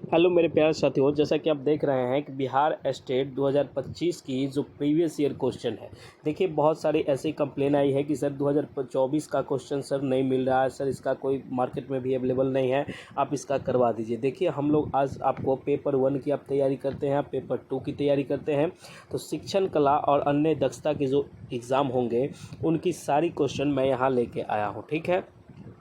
Hello मेरे प्यारे साथियों, जैसा कि आप देख रहे हैं कि बिहार स्टेट 2025 की जो प्रीवियस ईयर क्वेश्चन है, देखिए बहुत सारी ऐसी कंप्लेन आई है कि सर 2024 का क्वेश्चन सर नहीं मिल रहा है, सर इसका कोई मार्केट में भी अवेलेबल नहीं है, आप इसका करवा दीजिए। देखिए हम लोग आज आपको पेपर 1 की आप तैयारी करते हैं, पेपर 2 की तैयारी करते हैं, तो शिक्षण कला और अन्य दक्षता के जो एग्ज़ाम होंगे उनकी सारी क्वेश्चन मैं यहाँ लेके आया हूँ। ठीक है,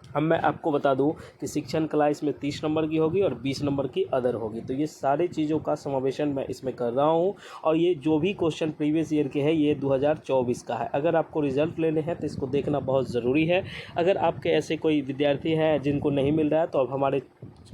अब मैं आपको बता दूं कि शिक्षण कला इसमें 30 नंबर की होगी और 20 नंबर की अदर होगी। तो ये सारी चीज़ों का समावेशन मैं इसमें कर रहा हूं और ये जो भी क्वेश्चन प्रीवियस ईयर के हैं ये 2024 का है। अगर आपको रिजल्ट लेने हैं तो इसको देखना बहुत ज़रूरी है। अगर आपके ऐसे कोई विद्यार्थी हैं जिनको नहीं मिल रहा है तो आप हमारे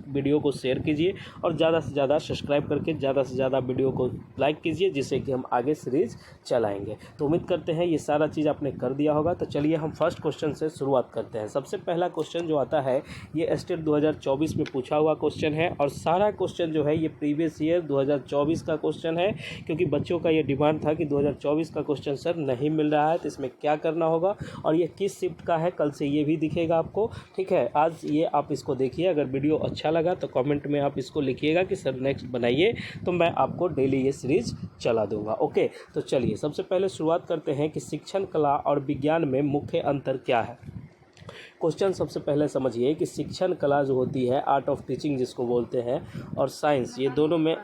वीडियो को शेयर कीजिए और ज़्यादा से ज़्यादा सब्सक्राइब करके ज़्यादा से ज़्यादा वीडियो को लाइक कीजिए, जिससे कि हम आगे सीरीज़ चलाएँगे। तो उम्मीद करते हैं ये सारा चीज़ आपने कर दिया होगा। तो चलिए हम फर्स्ट क्वेश्चन से शुरुआत करते हैं। सबसे पहला क्वेश्चन जो आता है ये स्टेट 2024 में पूछा हुआ क्वेश्चन है और सारा क्वेश्चन जो है ये प्रीवियस ईयर 2024 का क्वेश्चन है, क्योंकि बच्चों का ये डिमांड था कि 2024 का क्वेश्चन सर नहीं मिल रहा है, तो इसमें क्या करना होगा और ये किस शिफ्ट का है, कल से ये भी दिखेगा आपको। ठीक है, आज ये आप इसको देखिए। अगर वीडियो अच्छा लगा तो कमेंट में आप इसको लिखिएगा कि सर नेक्स्ट बनाइए, तो मैं आपको डेली ये सीरीज़ चला दूंगा। ओके, तो चलिए सबसे पहले शुरुआत करते हैं कि शिक्षण कला और विज्ञान में मुख्य अंतर क्या है। क्वेश्चन सबसे पहले समझिए कि शिक्षण कला जो होती है, आर्ट ऑफ टीचिंग जिसको बोलते हैं, और साइंस, ये दोनों में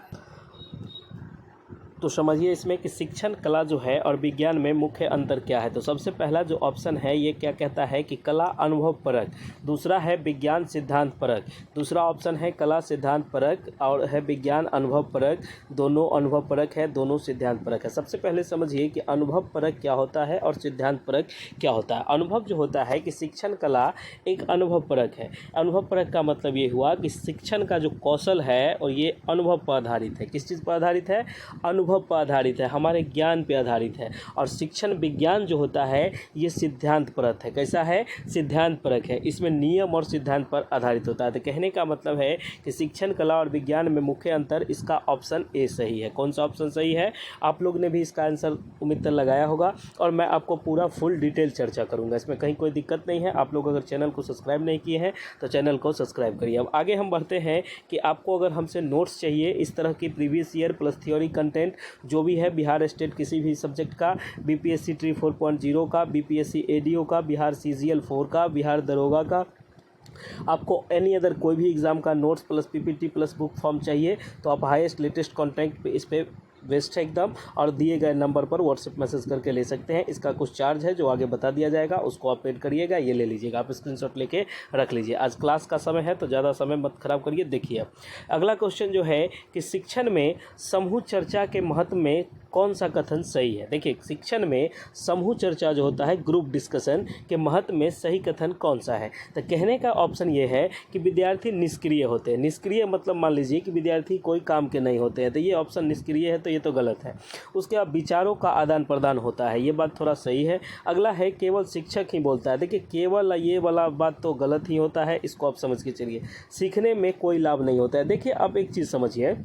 तो समझिए इसमें कि शिक्षण कला जो है और विज्ञान में मुख्य अंतर क्या है। तो सबसे पहला जो ऑप्शन है ये क्या कहता है कि कला अनुभव परक, दूसरा है विज्ञान सिद्धांत परक, दूसरा ऑप्शन है कला सिद्धांत परक और है विज्ञान अनुभव परक। दोनों अनुभव परक है, दोनों सिद्धांत परक है। सबसे पहले समझिए कि अनुभव परक क्या होता है और सिद्धांत परक क्या होता है। अनुभव जो होता है कि शिक्षण कला एक अनुभव परक है। अनुभव परक का मतलब ये हुआ कि शिक्षण का जो कौशल है और ये अनुभव पर आधारित है। किस चीज़ पर आधारित है? अनुभव पर आधारित है, हमारे ज्ञान पर आधारित है। और शिक्षण विज्ञान जो होता है ये सिद्धांत परक है। कैसा है? सिद्धांत परक है। इसमें नियम और सिद्धांत पर आधारित होता है। तो कहने का मतलब है कि शिक्षण कला और विज्ञान में मुख्य अंतर, इसका ऑप्शन ए सही है। कौन सा ऑप्शन सही है? आप लोग ने भी इसका आंसर उम्मीद लगाया होगा और मैं आपको पूरा फुल डिटेल चर्चा करूंगा, इसमें कहीं कोई दिक्कत नहीं है। आप लोग अगर चैनल को सब्सक्राइब नहीं किए हैं तो चैनल को सब्सक्राइब करिए। अब आगे हम बढ़ते हैं कि आपको अगर हमसे नोट्स चाहिए इस तरह की previous year plus theory content जो भी है बिहार स्टेट किसी भी सब्जेक्ट का, बीपीएससी ट्री 4.0 का, बीपीएससी एडीओ का, बिहार सीजीएल 4 का, बिहार दरोगा का, आपको एनी अदर कोई भी एग्ज़ाम का notes plus PPT plus book form चाहिए तो आप हाईएस्ट लेटेस्ट कॉन्टैक्ट पे इस पर बेस्ट है एकदम, और दिए गए नंबर पर व्हाट्सएप मैसेज करके ले सकते हैं। इसका कुछ चार्ज है जो आगे बता दिया जाएगा, उसको आप पेड करिएगा, ये ले लीजिएगा, आप स्क्रीनशॉट लेके रख लीजिए। आज क्लास का समय है तो ज़्यादा समय मत खराब करिए। देखिए अगला क्वेश्चन जो है कि शिक्षण में समूह चर्चा के महत्व में कौन सा कथन सही है। देखिए शिक्षण में समूह चर्चा जो होता है, ग्रुप डिस्कशन के महत्व में सही कथन कौन सा है। तो कहने का ऑप्शन ये है कि विद्यार्थी निष्क्रिय होते हैं। निष्क्रिय मतलब मान लीजिए कि विद्यार्थी कोई काम के नहीं होते हैं, तो ये ऑप्शन निष्क्रिय है, तो ये तो गलत है। उसके बाद विचारों का आदान प्रदान होता है, ये बात थोड़ा सही है। अगला है केवल शिक्षक ही बोलता है। देखिए केवल ये वाला बात तो गलत ही होता है, इसको आप समझ के चलिए। सीखने में कोई लाभ नहीं होता है। देखिए अब एक चीज़ समझिए,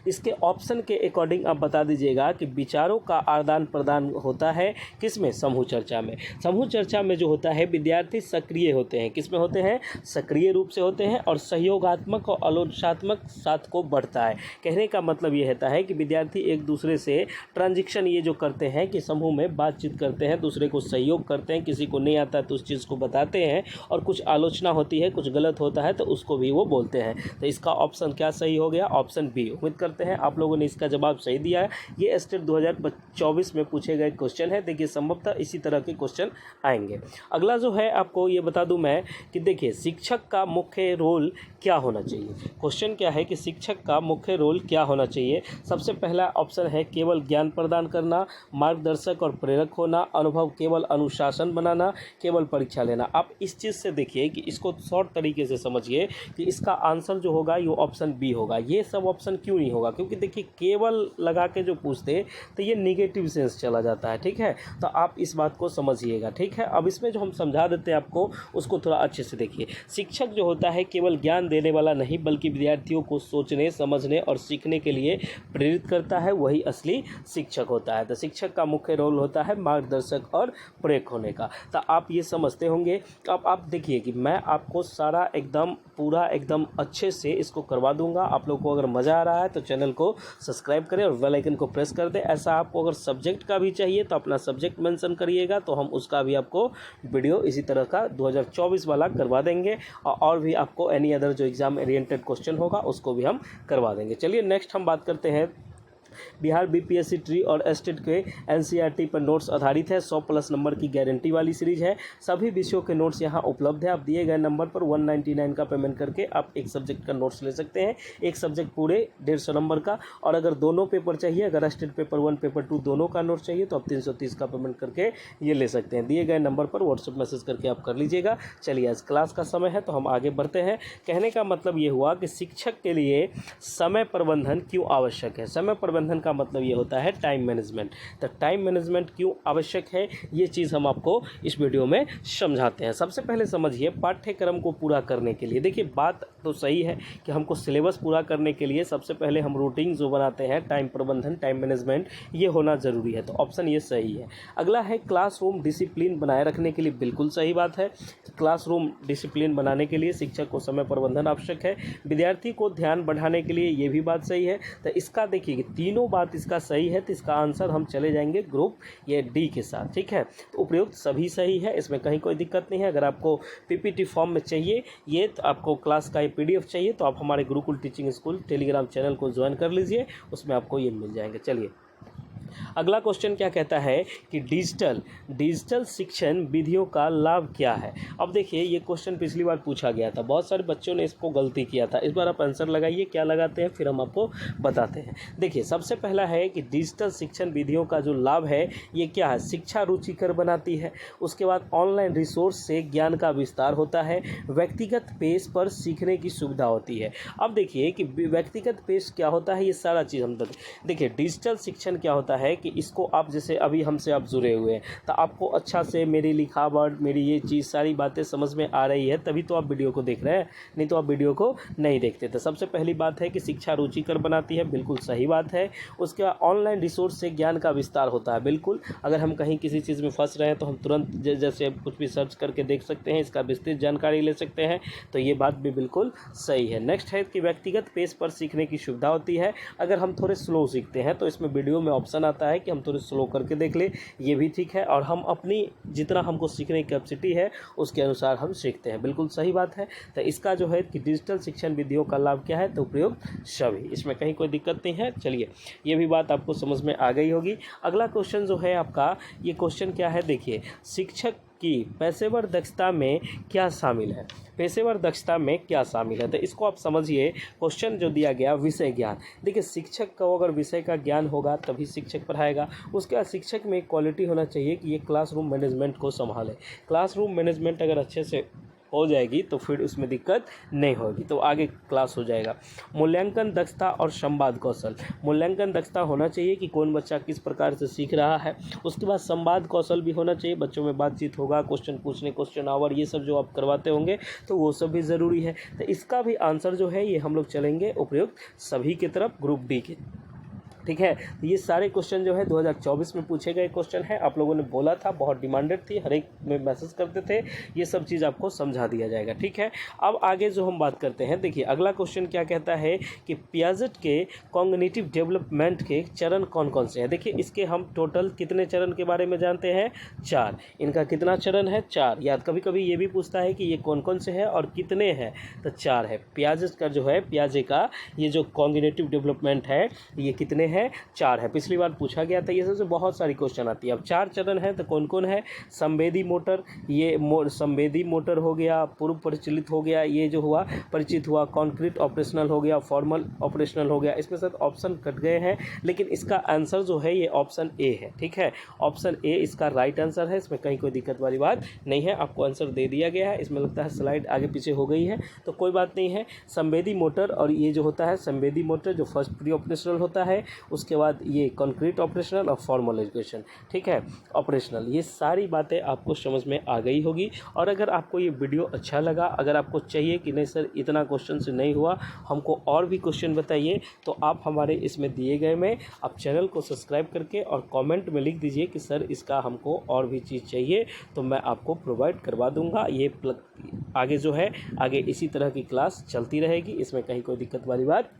इसके ऑप्शन के अकॉर्डिंग आप बता दीजिएगा कि विचारों का आदान प्रदान होता है किसमें? समूह चर्चा में। समूह चर्चा में जो होता है विद्यार्थी सक्रिय होते हैं। किसमें होते हैं? सक्रिय रूप से होते हैं और सहयोगात्मक और आलोचनात्मक साथ को बढ़ता है। कहने का मतलब ये होता है कि विद्यार्थी एक दूसरे से ट्रांजेक्शन ये जो करते हैं कि समूह में बातचीत करते हैं, दूसरे को सहयोग करते हैं, किसी को नहीं आता तो उस चीज़ को बताते हैं, और कुछ आलोचना होती है, कुछ गलत होता है तो उसको भी वो बोलते हैं। तो इसका ऑप्शन क्या सही हो गया? Option B. उम्मीद करते हैं आप लोगों ने इसका जवाब सही दिया है। ये स्टेट 2024 में पूछे गए क्वेश्चन है। देखिए संभवतः इसी तरह के क्वेश्चन आएंगे। अगला जो है आपको ये बता दूं मैं कि देखिए शिक्षक का मुख्य रोल क्या होना चाहिए। क्वेश्चन क्या है कि शिक्षक का मुख्य रोल क्या होना चाहिए। सबसे पहला ऑप्शन है केवल ज्ञान प्रदान करना, मार्गदर्शक और प्रेरक होना, अनुभव केवल अनुशासन बनाना, केवल परीक्षा लेना। आप इस चीज़ से देखिए कि इसको शॉर्ट तरीके से समझिए कि इसका आंसर जो होगा ये ऑप्शन बी होगा। ये सब ऑप्शन क्यों नहीं होगा, क्योंकि देखिए केवल लगा के जो पूछते तो ये निगेटिव सेंस चला जाता है, ठीक है। तो आप इस बात को समझिएगा, ठीक है। अब इसमें जो हम समझा देते हैं आपको, उसको थोड़ा अच्छे से देखिए। शिक्षक जो होता है केवल ज्ञान देने वाला नहीं, बल्कि विद्यार्थियों को सोचने, समझने और सीखने के लिए प्रेरित करता है, वही असली शिक्षक होता है। तो शिक्षक का मुख्य रोल होता है मार्गदर्शक और प्रेरक होने का। तो आप ये समझते होंगे। अब आप देखिए कि मैं आपको सारा एकदम पूरा एकदम अच्छे से इसको करवा दूंगा। आप लोग को अगर मज़ा आ रहा है तो चैनल को सब्सक्राइब करें और बेल आइकन को प्रेस कर दें। ऐसा आपको अगर सब्जेक्ट का भी चाहिए तो अपना सब्जेक्ट मेंशन करिएगा, तो हम उसका भी आपको वीडियो इसी तरह का 2024 वाला करवा देंगे। और भी आपको एनी अदर जो एग्ज़ाम ओरिएंटेड क्वेश्चन होगा उसको भी हम करवा देंगे। चलिए नेक्स्ट हम बात करते हैं। बिहार बीपीएससी ट्री और एस्टेट के एनसीईआरटी पर नोट्स आधारित है। 100+ नंबर की गारंटी वाली सीरीज है। सभी विषयों के नोट्स यहां उपलब्ध है। आप दिए गए नंबर पर 199 का पेमेंट करके आप एक सब्जेक्ट का नोट्स ले सकते हैं। एक सब्जेक्ट पूरे 150 नंबर का, और अगर दोनों पेपर चाहिए, अगर एस्टेट पेपर 1 पेपर 2 दोनों का नोट्स चाहिए तो आप 330 का पेमेंट करके ये ले सकते हैं। दिए गए नंबर पर व्हाट्सएप मैसेज करके आप कर लीजिएगा। चलिए आज क्लास का समय है तो हम आगे बढ़ते हैं। कहने का मतलब ये हुआ कि शिक्षक के लिए समय प्रबंधन क्यों आवश्यक है। समय प्रबंधन का मतलब ये होता है टाइम मैनेजमेंट। तो टाइम मैनेजमेंट क्यों आवश्यक है, ये चीज़ हम आपको इस वीडियो में समझाते हैं। सबसे पहले समझिए, पाठ्यक्रम को पूरा करने के लिए, देखिए बात तो सही है कि हमको सिलेबस पूरा करने के लिए सबसे पहले हम रूटीन जो बनाते हैं, टाइम प्रबंधन, टाइम मैनेजमेंट, ये होना ज़रूरी है। तो ऑप्शन ये सही है। अगला है क्लासरूम डिसिप्लिन बनाए रखने के लिए, बिल्कुल सही बात है। क्लासरूम डिसिप्लिन बनाने के लिए शिक्षक को समय प्रबंधन आवश्यक है। विद्यार्थी को ध्यान बढ़ाने के लिए, ये भी बात सही है। तो इसका देखिए कि तीनों बात इसका सही है, तो इसका आंसर हम चले जाएंगे ग्रुप ये डी के साथ, ठीक है। तो उपयुक्त सभी सही है, इसमें कहीं कोई दिक्कत नहीं है। अगर आपको पीपीटी फॉर्म में चाहिए ये, तो आपको क्लास का पीडीएफ चाहिए, तो आप हमारे Gurukul teaching school Telegram channel को ज्वाइन कर लीजिए, उसमें आपको ये मिल जाएंगे। चलिए अगला क्वेश्चन क्या कहता है कि डिजिटल शिक्षण विधियों का लाभ क्या है। अब देखिए ये क्वेश्चन पिछली बार पूछा गया था, बहुत सारे बच्चों ने इसको गलती किया था। इस बार आप आंसर लगाइए क्या लगाते हैं, फिर हम आपको बताते हैं। देखिए सबसे पहला है कि डिजिटल शिक्षण विधियों का जो लाभ है ये क्या है, शिक्षा रुचिकर बनाती है। उसके बाद ऑनलाइन रिसोर्स से ज्ञान का विस्तार होता है। व्यक्तिगत पेस पर सीखने की सुविधा होती है। अब देखिए कि व्यक्तिगत पेस क्या होता है, ये सारा चीज़ हम देखिए। डिजिटल शिक्षण क्या होता है कि इसको आप जैसे अभी हमसे आप जुड़े हुए हैं, तो आपको अच्छा से मेरी लिखावट, मेरी ये चीज़ सारी बातें समझ में आ रही है, तभी तो आप वीडियो को देख रहे हैं, नहीं तो आप वीडियो को नहीं देखते। तो सबसे पहली बात है कि शिक्षा रुचिकर बनाती है, बिल्कुल सही बात है। उसके बाद ऑनलाइन रिसोर्स से ज्ञान का विस्तार होता है, बिल्कुल। अगर हम कहीं किसी चीज़ में फंस रहे हैं तो हम तुरंत जैसे कुछ भी सर्च करके देख सकते हैं, इसका विस्तृत जानकारी ले सकते हैं, तो ये बात भी बिल्कुल सही है। नेक्स्ट है कि व्यक्तिगत पेस पर सीखने की सुविधा होती है। अगर हम थोड़े स्लो सीखते हैं तो इसमें वीडियो में ऑप्शन आता है कि हम थोड़े स्लो करके देख ले, ये भी ठीक है। और हम अपनी जितना हमको सीखने की कैपेसिटी है उसके अनुसार हम सीखते हैं, बिल्कुल सही बात है। तो इसका जो है कि डिजिटल शिक्षण विधियों का लाभ क्या है, तो उपयुक्त सभी, इसमें कहीं कोई दिक्कत नहीं है। चलिए ये भी बात आपको समझ में आ गई होगी। अगला क्वेश्चन जो है आपका, ये क्वेश्चन क्या है, देखिए शिक्षक कि पेशेवर दक्षता में क्या शामिल है। पेशेवर दक्षता में क्या शामिल है, तो इसको आप समझिए। क्वेश्चन जो दिया गया विषय ज्ञान, देखिए शिक्षक को अगर विषय का ज्ञान होगा तभी शिक्षक पढ़ाएगा। उसके बाद शिक्षक में एक क्वालिटी होना चाहिए कि ये क्लासरूम मैनेजमेंट को संभाले। क्लासरूम मैनेजमेंट अगर अच्छे से हो जाएगी तो फिर उसमें दिक्कत नहीं होगी, तो आगे क्लास हो जाएगा। मूल्यांकन दक्षता और संवाद कौशल, मूल्यांकन दक्षता होना चाहिए कि कौन बच्चा किस प्रकार से सीख रहा है। उसके बाद संवाद कौशल भी होना चाहिए, बच्चों में बातचीत होगा, क्वेश्चन पूछने, क्वेश्चन आवर, ये सब जो आप करवाते होंगे तो वो सब भी ज़रूरी है। तो इसका भी आंसर जो है ये हम लोग चलेंगे उपयुक्त सभी की तरफ, ग्रुप डी के, ठीक है। तो ये सारे क्वेश्चन जो है 2024 में पूछे गए क्वेश्चन है। आप लोगों ने बोला था, बहुत डिमांडेड थी, हर एक में मैसेज करते थे, ये सब चीज़ आपको समझा दिया जाएगा, ठीक है। अब आगे जो हम बात करते हैं, देखिए अगला क्वेश्चन क्या कहता है कि पियाजेट के कॉग्निटिव डेवलपमेंट के चरण कौन कौन से हैं। देखिए इसके हम टोटल कितने चरण के बारे में जानते हैं, 4। इनका कितना चरण है, 4। या कभी कभी ये भी पूछता है कि ये कौन कौन से हैं और कितने हैं, तो 4 है। पियाजेट का जो है, पियाजे का ये जो कॉग्निटिव डेवलपमेंट है ये कितने हैं? 4 है। पिछली बार पूछा गया था, ये सबसे बहुत सारी क्वेश्चन आती है। अब 4 चरण है तो कौन कौन है? संवेदी मोटर, ये संवेदी मोटर हो गया, पूर्व परिचालित हो गया, ये जो हुआ परिचित हुआ, कॉन्क्रीट ऑपरेशनल हो गया, फॉर्मल ऑपरेशनल हो गया। इसके साथ ऑप्शन कट गए हैं, लेकिन इसका आंसर जो है ये ऑप्शन ए है। ठीक है, ऑप्शन ए इसका राइट आंसर है, इसमें कहीं कोई दिक्कत वाली बात नहीं है। आपको आंसर दे दिया गया है, इसमें लगता है स्लाइड आगे पीछे हो गई है तो कोई बात नहीं है। संवेदी मोटर, और ये जो होता है संवेदी मोटर जो फर्स्ट प्री ऑपरेशनल होता है, उसके बाद ये कॉन्क्रीट ऑपरेशनल और फॉर्मल एजुकेशन, ठीक है, ऑपरेशनल। ये सारी बातें आपको समझ में आ गई होगी। और अगर आपको ये वीडियो अच्छा लगा, अगर आपको चाहिए कि नहीं सर इतना क्वेश्चन से नहीं हुआ, हमको और भी क्वेश्चन बताइए, तो आप हमारे इसमें दिए गए में आप चैनल को सब्सक्राइब करके और कमेंट में लिख दीजिए कि सर इसका हमको और भी चीज़ चाहिए, तो मैं आपको प्रोवाइड करवा दूंगा। ये आगे जो है आगे इसी तरह की क्लास चलती रहेगी, इसमें कहीं कोई दिक्कत वाली बात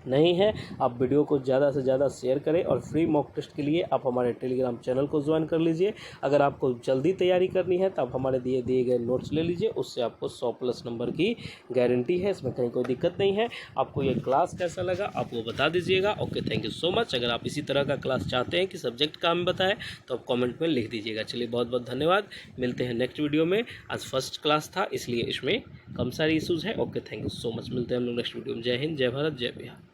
नहीं है। आप वीडियो को ज़्यादा से ज़्यादा शेयर करें और फ्री मॉक टेस्ट के लिए आप हमारे टेलीग्राम चैनल को ज्वाइन कर लीजिए। अगर आपको जल्दी तैयारी करनी है तो आप हमारे दिए गए नोट्स ले लीजिए, उससे आपको 100+ नंबर की गारंटी है, इसमें कहीं कोई दिक्कत नहीं है। आपको ये क्लास कैसा लगा आप वो बता दीजिएगा। Okay, thank you so much. अगर आप इसी तरह का क्लास चाहते हैं कि सब्जेक्ट का हम बताएं तो आप कॉमेंट में लिख दीजिएगा। चलिए बहुत बहुत धन्यवाद, मिलते हैं नेक्स्ट वीडियो में। आज फर्स्ट क्लास था इसलिए इसमें कम सारी इशूज़ हैं। Okay, thank you so much, मिलते हैं हम लोग नेक्स्ट वीडियो में। जय हिंद, जय भारत, जय बिहार।